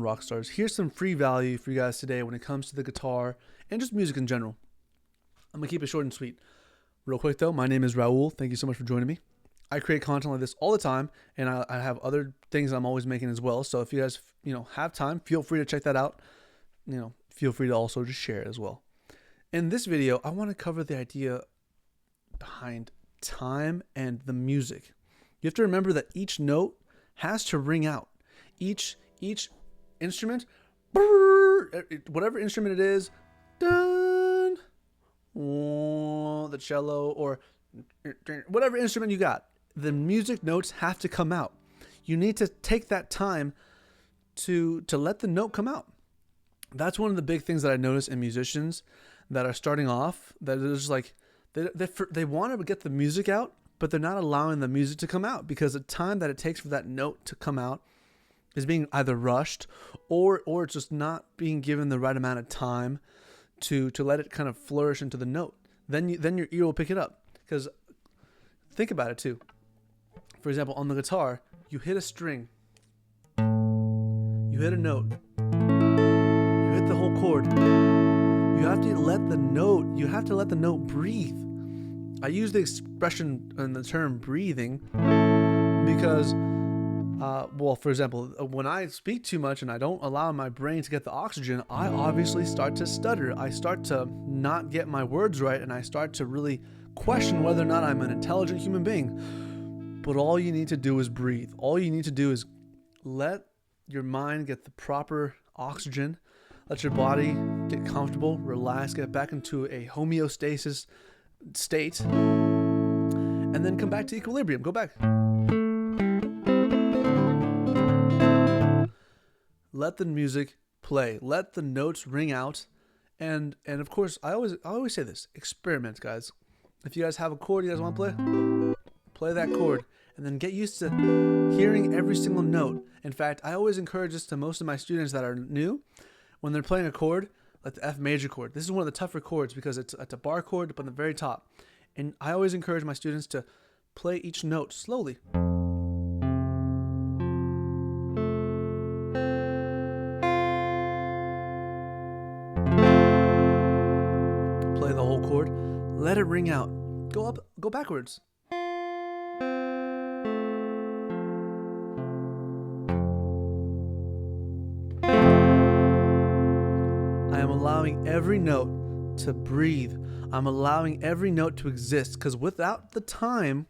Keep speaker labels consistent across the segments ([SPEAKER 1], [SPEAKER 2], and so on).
[SPEAKER 1] Rockstars. Here's some free value for you guys today when it comes to the guitar and just music in general. I'm going to keep it short and sweet. Real quick though, my name is Raul. Thank you so much for joining me. I create content like this all the time, and I have other things I'm always making as well. So if you guys, have time, feel free to check that out. Feel free to also just share it as well. In this video, I want to cover the idea behind time and the music. You have to remember that each note has to ring out. Each instrument, whatever instrument it is, dun, the cello or whatever instrument you got, the music notes have to come out. You need to take that time to let the note come out. That's one of the big things that I notice in musicians that are starting off, that is like they want to get the music out, but they're not allowing the music to come out because the time that it takes for that note to come out is being either rushed or it's just not being given the right amount of time to let it kind of flourish into the note. Then your ear will pick it up. Because think about it too. For example, on the guitar, you hit a string, you hit a note, you hit the whole chord. You have to let the note breathe. I use the expression and the term breathing because, for example, when I speak too much and I don't allow my brain to get the oxygen, I obviously start to stutter. I start to not get my words right, and I start to really question whether or not I'm an intelligent human being. But all you need to do is breathe. All you need to do is let your mind get the proper oxygen, let your body get comfortable, relax, get back into a homeostasis state, and then come back to equilibrium. Go back. Let the music play. Let the notes ring out. And of course, I always say this: experiment, guys. If you guys have a chord you guys want to play that chord, and then get used to hearing every single note. In fact, I always encourage this to most of my students that are new. When they're playing a chord, like the F major chord, this is one of the tougher chords because it's a bar chord up on the very top. And I always encourage my students to play each note slowly. Play the whole chord. Let it ring out. Go up, go backwards. I am allowing every note to breathe. I'm allowing every note to exist, because without the time,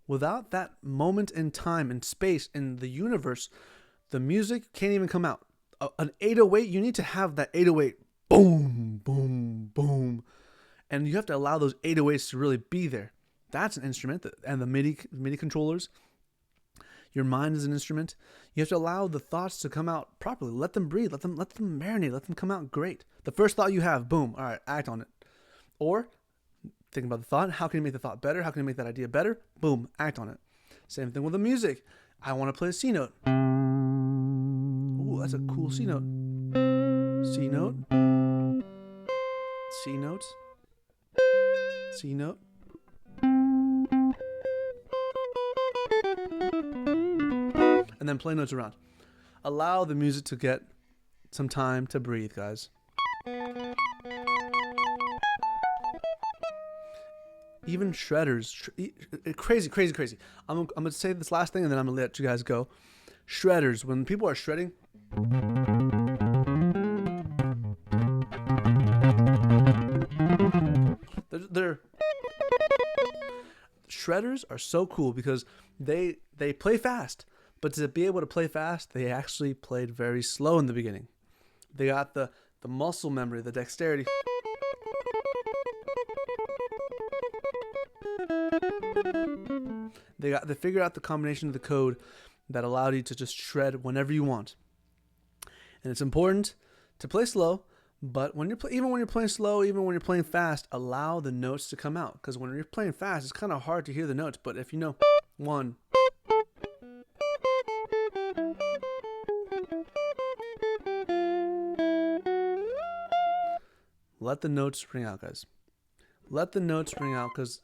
[SPEAKER 1] without that moment in time and space in the universe, the music can't even come out. An 808, you need to have that 808 boom, boom, boom. And you have to allow those 808s to really be there. That's an instrument. And the MIDI controllers. Your mind is an instrument. You have to allow the thoughts to come out properly. Let them breathe. Let them marinate. Let them come out great. The first thought you have, boom. All right, act on it. Or think about the thought. How can you make the thought better? How can you make that idea better? Boom, act on it. Same thing with the music. I want to play a C note. Ooh, that's a cool C note. C note. C note. C note. And then play notes around. Allow the music to get some time to breathe, guys. Even shredders, crazy. I'm gonna say this last thing and then I'm gonna let you guys go. Shredders, when people are shredding, they're shredders are so cool because they play fast, but to be able to play fast, they actually played very slow in the beginning. They got the muscle memory, the dexterity. They figured out the combination of the code that allowed you to just shred whenever you want. And it's important to play slow, but even when you're playing slow, even when you're playing fast, allow the notes to come out. Because when you're playing fast, it's kind of hard to hear the notes. But if you know 1, let the notes ring out, guys. Let the notes ring out, because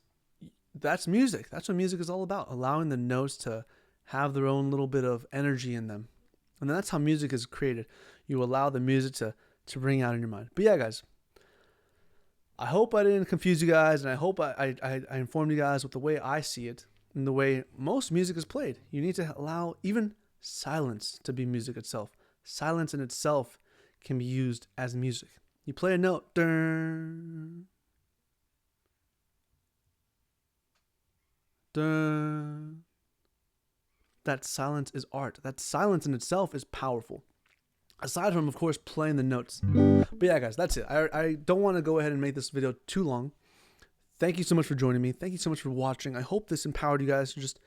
[SPEAKER 1] that's music. That's what music is all about. Allowing the notes to have their own little bit of energy in them. And that's how music is created. You allow the music to ring out in your mind. But yeah, guys, I hope I didn't confuse you guys, and I hope I informed you guys with the way I see it and the way most music is played. You need to allow even silence to be music itself. Silence in itself can be used as music. You play a note, dun, dun. That silence is art. That silence in itself is powerful. Aside from, of course, playing the notes. But yeah, guys, that's it. I don't want to go ahead and make this video too long. Thank you so much for joining me. Thank you so much for watching. I hope this empowered you guys to just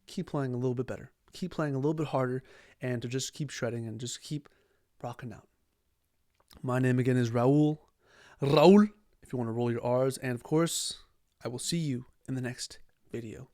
[SPEAKER 1] keep playing a little bit better. Keep playing a little bit harder, and to just keep shredding and just keep rocking out. My name again is Raul. Raul, if you want to roll your R's. And of course, I will see you in the next video.